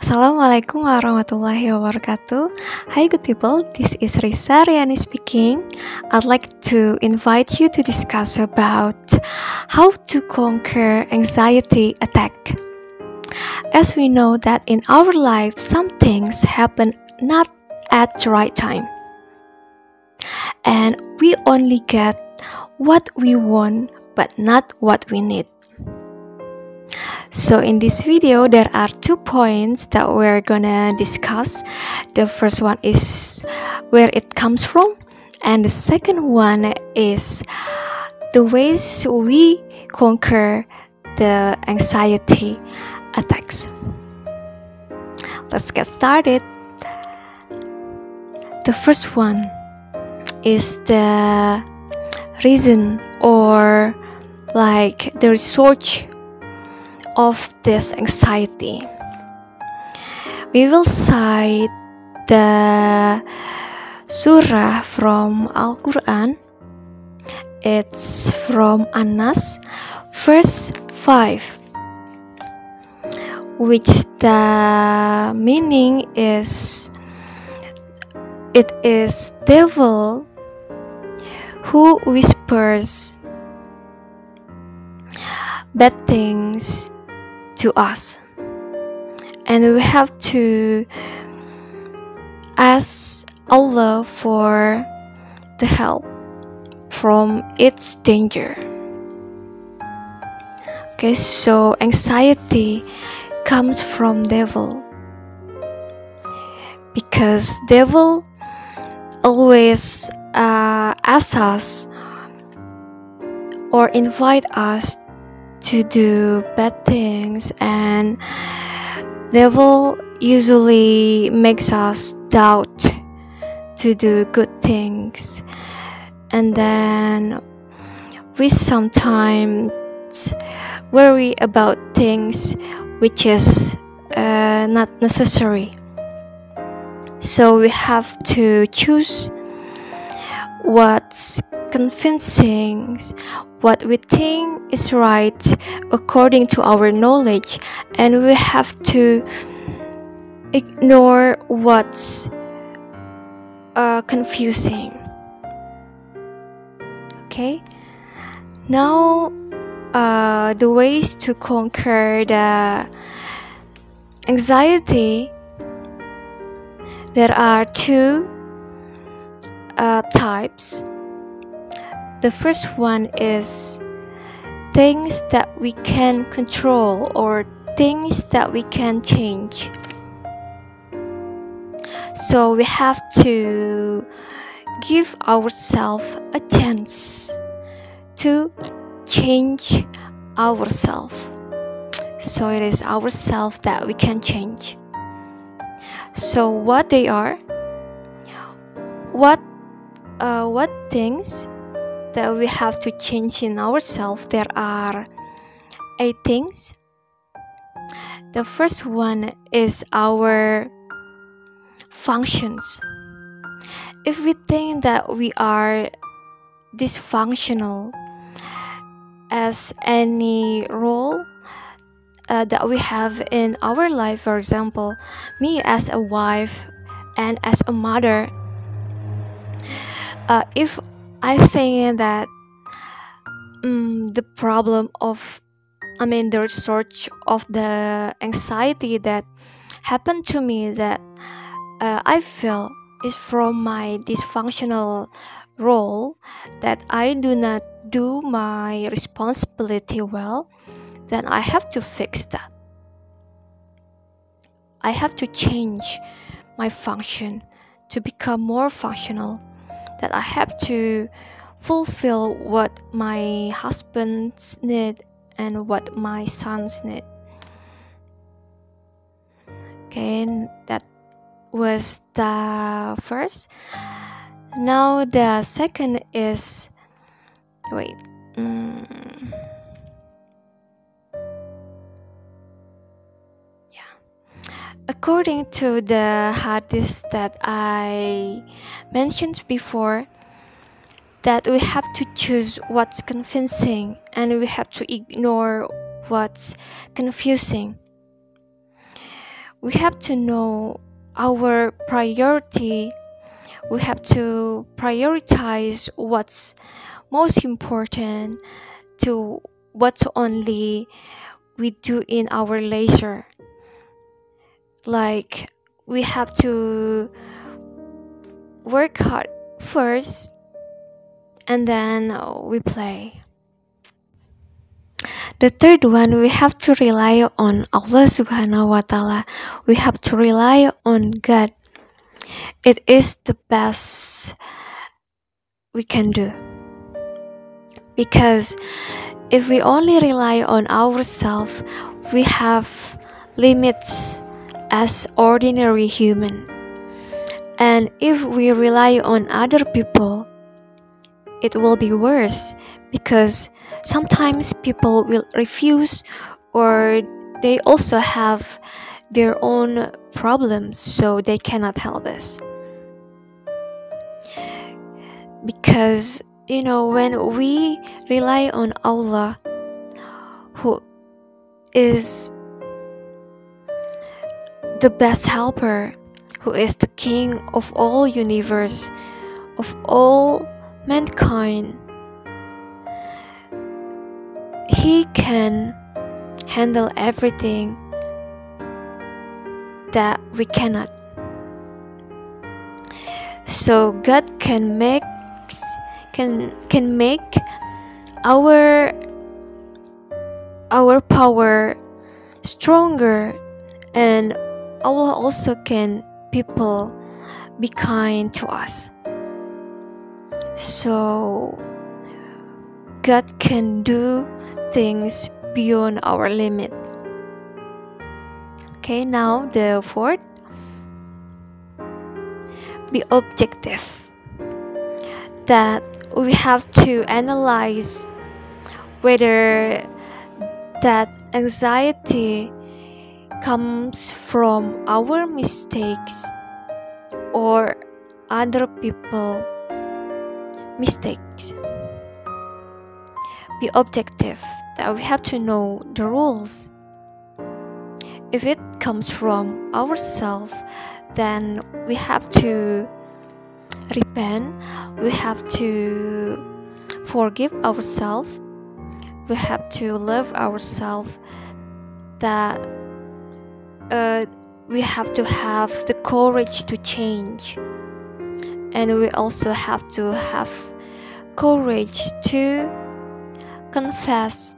Assalamualaikum warahmatullahi wabarakatuh. Hi good people, this is Risa Riani speaking. I'd like to invite you to discuss about how to conquer anxiety attack. As we know that in our life some things happen not at the right time, and we only get what we want but not what we need. So in this video there are 2 points that we're gonna discuss. The first one is where it comes from, and the second one is the ways we conquer the anxiety attacks. Let's get started. The first one is the reason or like the research of this anxiety. We will cite the surah from Al-Quran. It's from Anas, verse 5, which the meaning is, it is devil who whispers bad things to us, and we have to ask Allah for the help from its danger. Okay, so anxiety comes from devil, because devil always asks us or invite us to do bad things, and devil usually makes us doubt to do good things, and then we sometimes worry about things which is not necessary. So we have to choose what's convincing, what we think is right according to our knowledge, and we have to ignore what's confusing. Okay, now the ways to conquer the anxiety, there are 2 types. The first one is things that we can control or things that we can change. So we have to give ourselves a chance to change ourselves. So it is ourselves that we can change. So what they are? What things that we have to change in ourselves? There are 8 things. The first one is our functions. If we think that we are dysfunctional as any role that we have in our life, for example, me as a wife and as a mother, if I think that the problem of, the research of the anxiety that happened to me, that I feel is from my dysfunctional role, that I do not do my responsibility well, then I have to fix that. I have to change my function to become more functional, that I have to fulfill what my husbands need and what my sons need. Okay, that was the first. Now the second is, according to the hadith that I mentioned before, that we have to choose what's convincing and we have to ignore what's confusing. we have to know our priority. We have to prioritize what's most important to what only we do in our leisure. Like, we have to work hard first and then we play. The third one, we have to rely on Allah subhanahu wa ta'ala. We have to rely on God. It is the best we can do. Because if we only rely on ourselves, we have limits as ordinary human. And if we rely on other people, it will be worse, because sometimes people will refuse, or they also have their own problems, so they cannot help us. Because when we rely on Allah, who is the best helper, who is the King of all universe, of all mankind, He can handle everything that we cannot. So God can make our power stronger, and Allah also can people be kind to us. So God can do things beyond our limit. Okay, now the fourth, be objective. That we have to analyze whether that anxiety comes from our mistakes or other people mistakes. Be objective, that we have to know the rules. If it comes from ourselves, then we have to repent, we have to forgive ourselves, we have to love ourselves, that we have to have the courage to change, and we also have to have courage to confess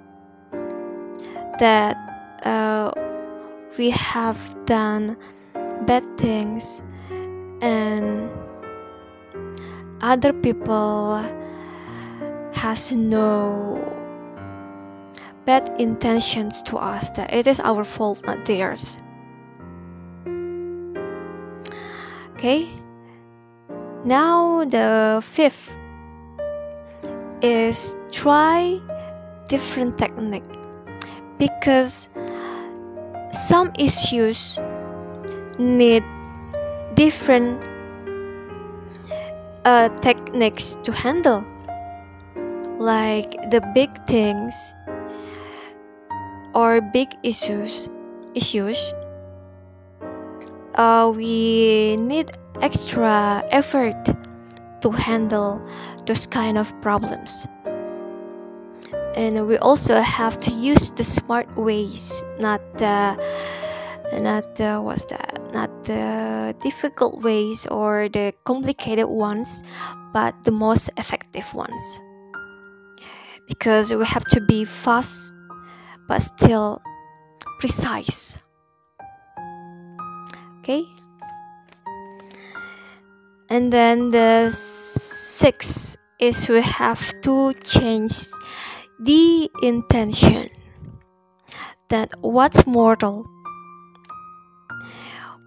that we have done bad things and other people has no bad intentions to us, that it is our fault, not theirs. Okay, now the fifth is try different technique, because some issues need different techniques to handle. Like the big things or big issues, we need extra effort to handle those kind of problems. And we also have to use the smart ways, not the difficult ways or the complicated ones, but the most effective ones. Because we have to be fast but still precise. Okay? And then the sixth is we have to change the intention, that what's mortal,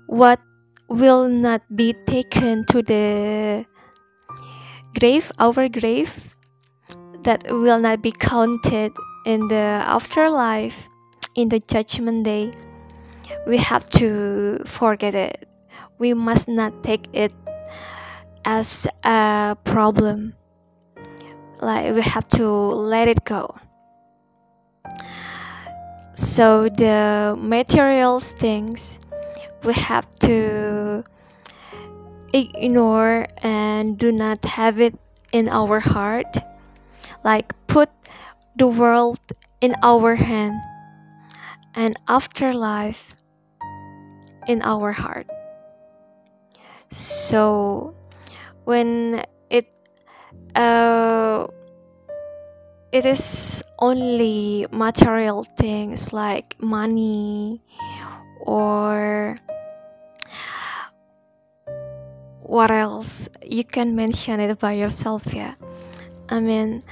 what will not be taken to the grave, our grave, that will not be counted in the afterlife, in the judgment day, we have to forget it. We must not take it as a problem. Like, we have to let it go. So the material things we have to ignore and do not have it in our heart, like put the world in our hand and afterlife in our heart. So when it is only material things like money or what else, you can mention it by yourself. Yeah, I mean,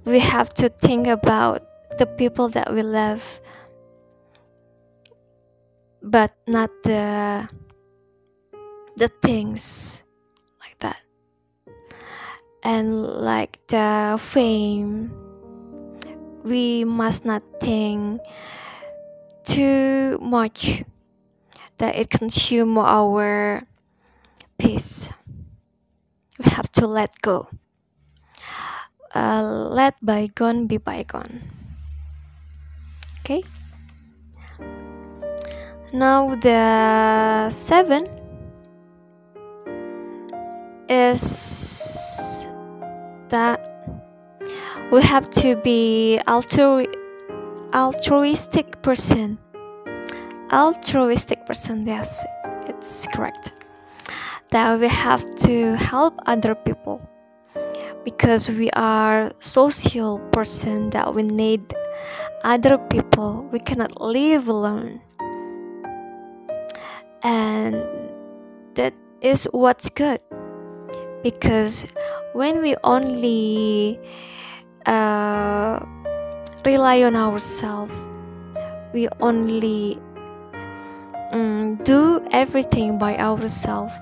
we have to think about the people that we love, but not the things like that. And like the fame, we must not think too much that it consumes our peace. We have to let go. Let bygone be bygone. Okay. Now the 7 is that we have to be altruistic person. Yes, it's correct. That we have to help other people because we are social person, that we need other people. We cannot live alone, and that is what's good. Because when we only rely on ourselves, we only do everything by ourselves,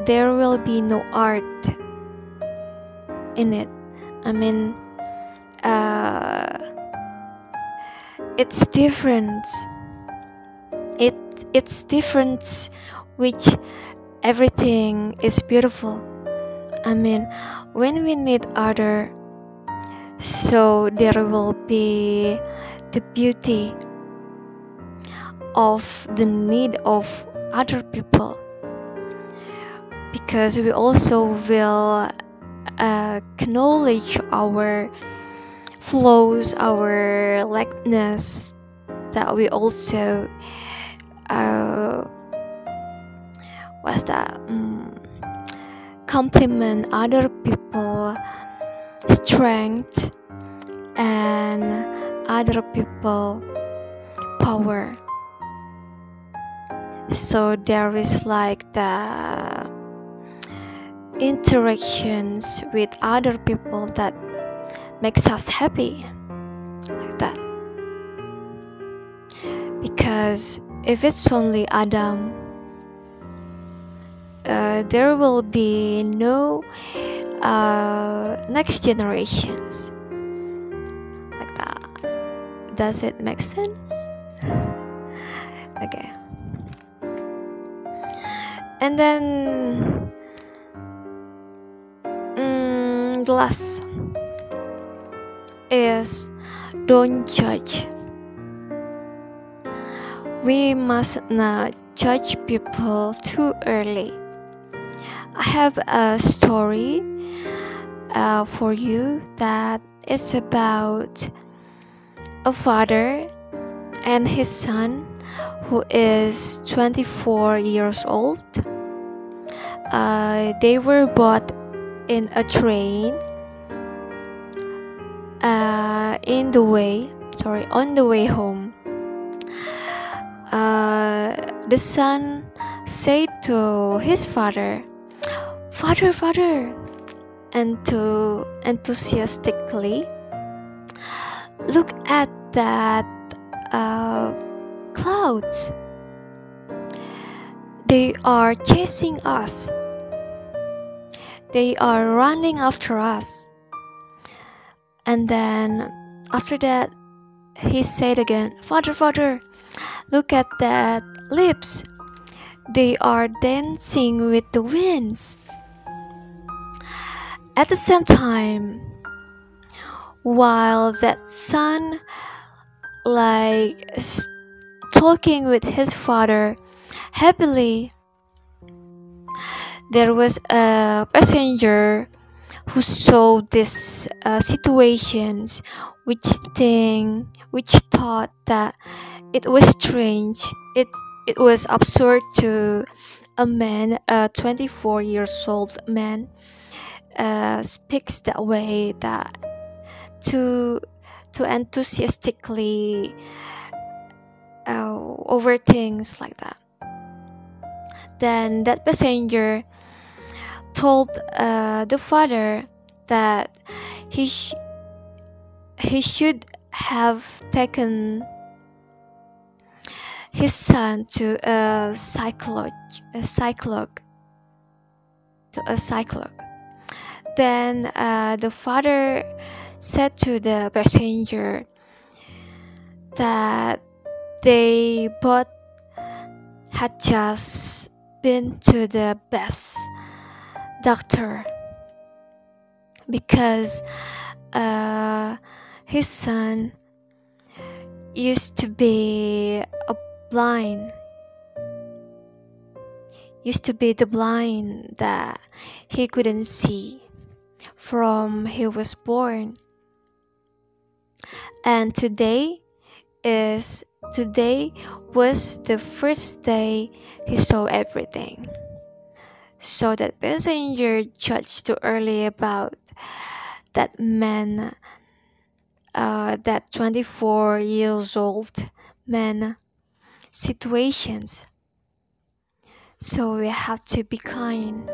there will be no art in it. I mean, it's different. It's different, which everything is beautiful. I mean, when we need other, so there will be the beauty of the need of other people, because we also will acknowledge our flaws, our lackness, that we also compliment other people strength and other people power. So there is like the interactions with other people that makes us happy, like that. Because if it's only Adam, there will be no next generations, like that. Does it make sense? Okay. And then the last is don't judge. We must not judge people too early. I have a story for you that is about a father and his son who is 24 years old. They were both in a train on the way home. The son said to his father, Father, and to enthusiastically, look at that clouds. They are chasing us. They are running after us. And then after that, he said again, Father, look at that lips. They are dancing with the winds. At the same time, while that son told talking with his father happily, there was a passenger who saw these situations, which thought that it was strange. It was absurd to a man, a 24 years old man, speaks that way, that to enthusiastically over things like that. Then that passenger told the father that he should have taken his son to a psycholog. Then the father said to the passenger that they both had just been to the best doctor because his son used to be the blind that he couldn't see from he was born. And today was the first day he saw everything. So that passenger judged too early about that man, that 24 years old man situations. So we have to be kind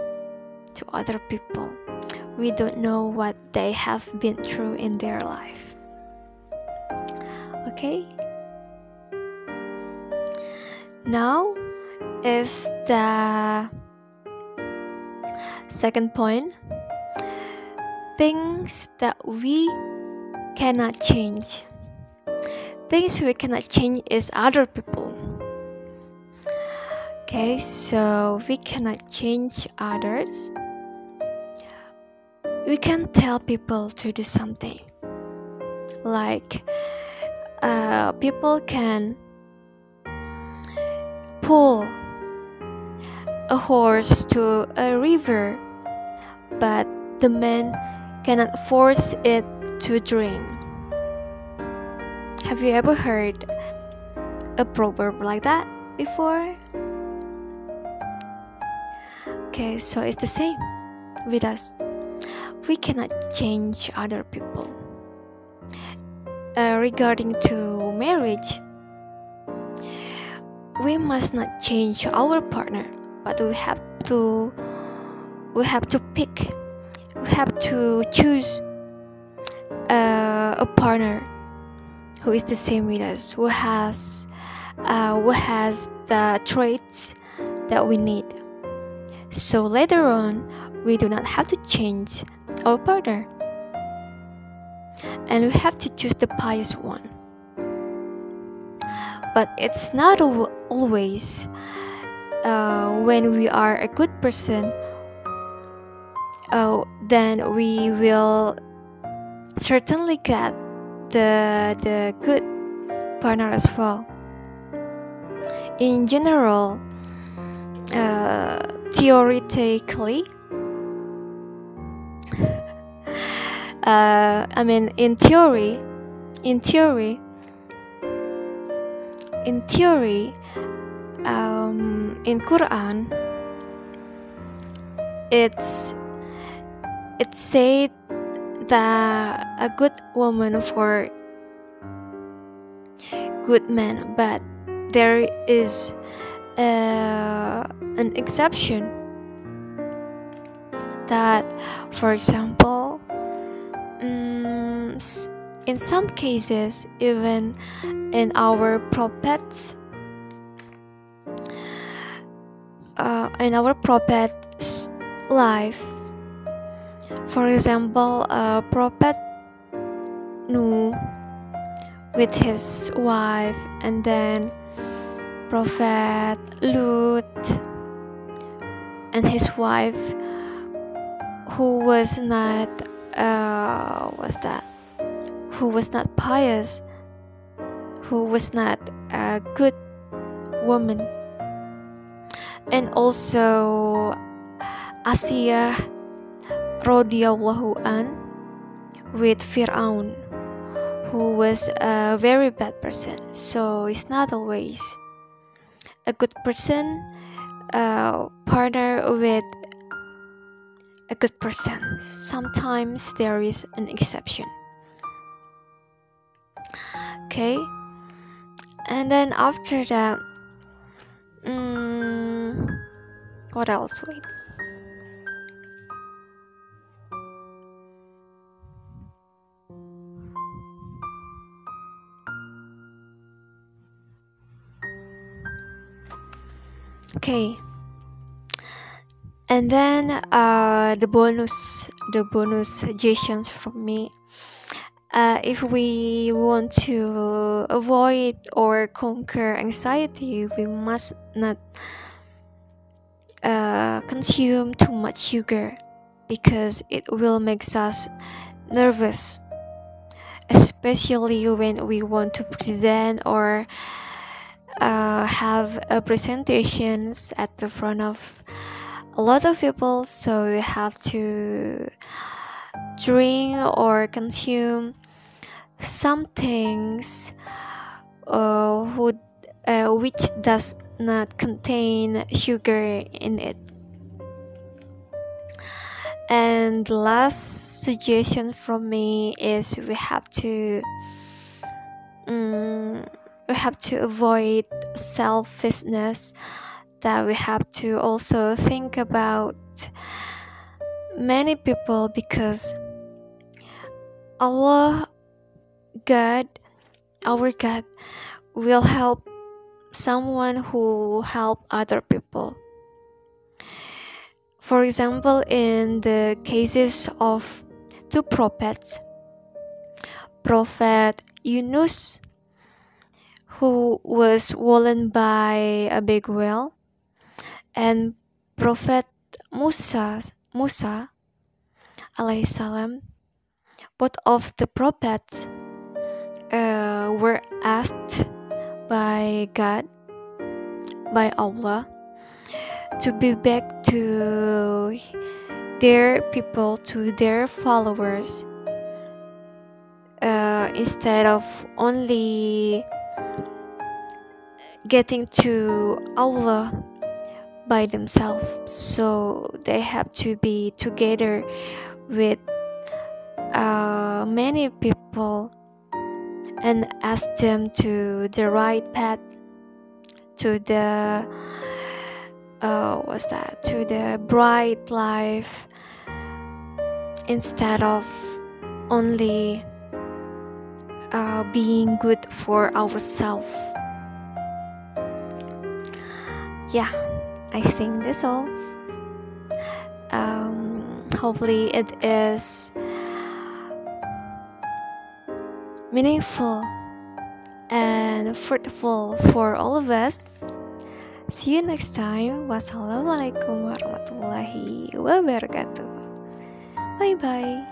to other people. We don't know what they have been through in their life. Okay? Now is the second point. Things that we cannot change. Things we cannot change is other people. Okay, so we cannot change others. We can tell people to do something. Like people can pull a horse to a river, but the man cannot force it to drink. Have you ever heard a proverb like that before? Okay, so it's the same with us. We cannot change other people. Regarding to marriage, we must not change our partner, but we have to choose a partner who is the same with us, who has the traits that we need. So later on, we do not have to change our partner, and we have to choose the pious one. But it's not always when we are a good person, then we will certainly get the good partner as well. In general, theoretically, in theory, in Quran, it said that a good woman for good man, but there is an exception that, for example, in some cases, even in our prophet's life, for example, Prophet Nuh with his wife, and then Prophet Lut and his wife, who was not pious, who was not a good woman, and also Asiyah Radhiyallahu with Fir'aun, who was a very bad person. So it's not always a good person partner with a good person. Sometimes there is an exception. Okay, and then after that, what else? Wait. Okay, and then the bonus suggestions from me. If we want to avoid or conquer anxiety, we must not consume too much sugar, because it will make us nervous, especially when we want to present or have presentations at the front of a lot of people. So you have to drink or consume some things which does not contain sugar in it. And the last suggestion from me is we have to avoid selfishness, that we have to also think about many people, because Allah, God, our God, will help someone who help other people. For example, in the cases of two prophets, Prophet Yunus, who was swollen by a big whale, and Prophet Musa, alaihi, sallam, both of the prophets were asked by God, by Allah, to be back to their people, to their followers, instead of only getting to Allah by themselves. So they have to be together with many people and ask them to the right path, to the to the bright life, instead of only being good for ourselves. Yeah, I think that's all. Hopefully it is meaningful and fruitful for all of us. See you next time. Wassalamualaikum warahmatullahi wabarakatuh. Bye bye.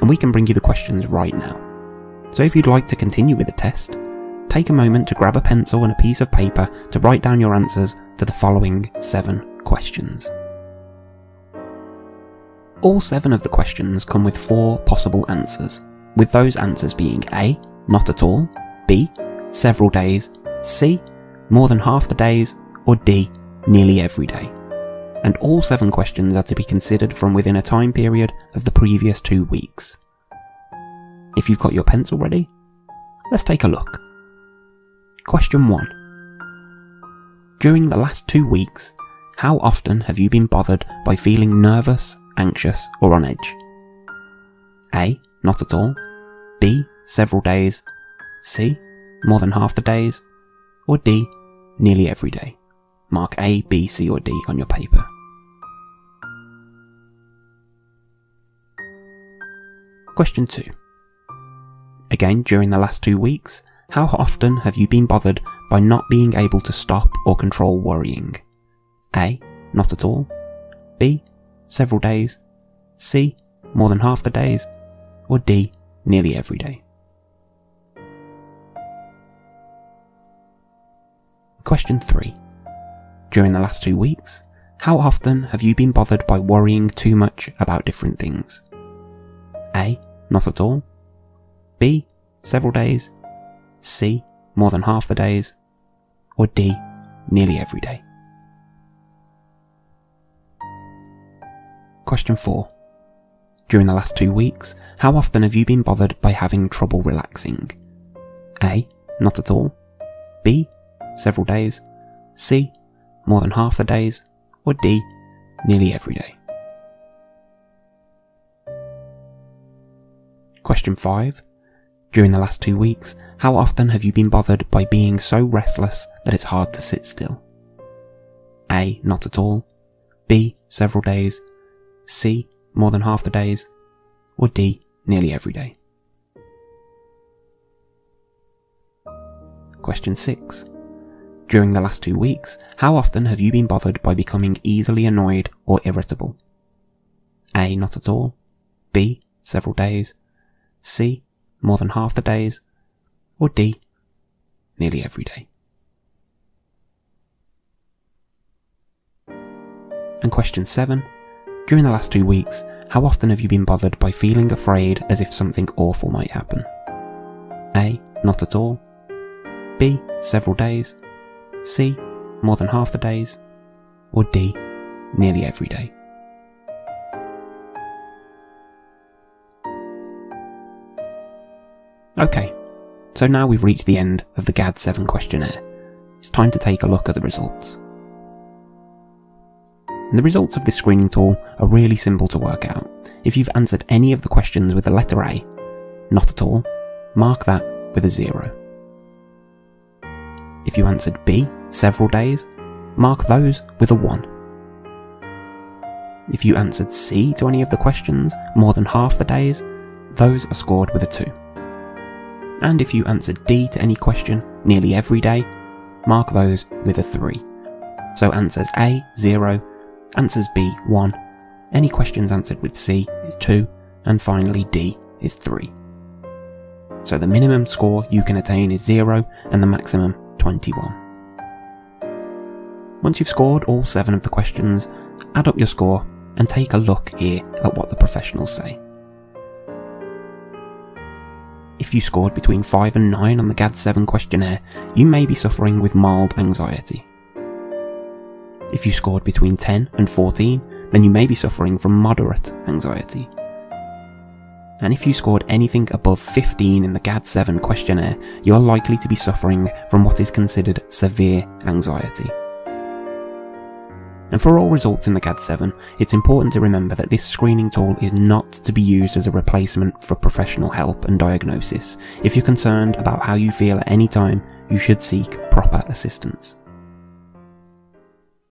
and we can bring you the questions right now. So if you'd like to continue with the test, take a moment to grab a pencil and a piece of paper to write down your answers to the following 7 questions. All 7 of the questions come with 4 possible answers, with those answers being A, not at all, B, several days, C, more than half the days, or D, nearly every day. And all 7 questions are to be considered from within a time period of the previous 2 weeks. If you've got your pencil ready, let's take a look. Question 1. During the last 2 weeks, how often have you been bothered by feeling nervous, anxious, or on edge? A, not at all, B, several days, C, more than half the days, or D, nearly every day. Mark A, B, C, or D on your paper. Question 2. Again, during the last 2 weeks, how often have you been bothered by not being able to stop or control worrying? A, not at all, B, several days, C, more than half the days, or D, nearly every day. Question 3. During the last 2 weeks, how often have you been bothered by worrying too much about different things? A, not at all, B, several days, C, more than half the days, or D, nearly every day. Question 4. During the last 2 weeks, how often have you been bothered by having trouble relaxing? A, not at all, B, several days, C, more than half the days, or D, nearly every day. Question 5. During the last 2 weeks, how often have you been bothered by being so restless that it's hard to sit still? A, not at all, B, several days, C, more than half the days, or D, nearly every day. Question 6. During the last 2 weeks, how often have you been bothered by becoming easily annoyed or irritable? A, not at all, B, several days, C, more than half the days, or D, nearly every day. And question 7. During the last 2 weeks, how often have you been bothered by feeling afraid as if something awful might happen? A, not at all, B, several days, C, more than half the days, or D, nearly every day. Okay, so now we've reached the end of the GAD 7 questionnaire. It's time to take a look at the results. And the results of this screening tool are really simple to work out. If you've answered any of the questions with the letter A, not at all, mark that with a 0. If you answered B, several days, mark those with a 1. If you answered C to any of the questions, more than half the days, those are scored with a 2. And if you answered D to any question, nearly every day, mark those with a 3. So answers A, 0, answers B, 1, any questions answered with C is 2, and finally D is 3. So the minimum score you can attain is 0, and the maximum 21. Once you've scored all 7 of the questions, add up your score and take a look here at what the professionals say. If you scored between 5 and 9 on the GAD 7 questionnaire, you may be suffering with mild anxiety. If you scored between 10 and 14, then you may be suffering from moderate anxiety. And if you scored anything above 15 in the GAD 7 questionnaire, you're likely to be suffering from what is considered severe anxiety. And for all results in the GAD 7, it's important to remember that this screening tool is not to be used as a replacement for professional help and diagnosis. If you're concerned about how you feel at any time, you should seek proper assistance.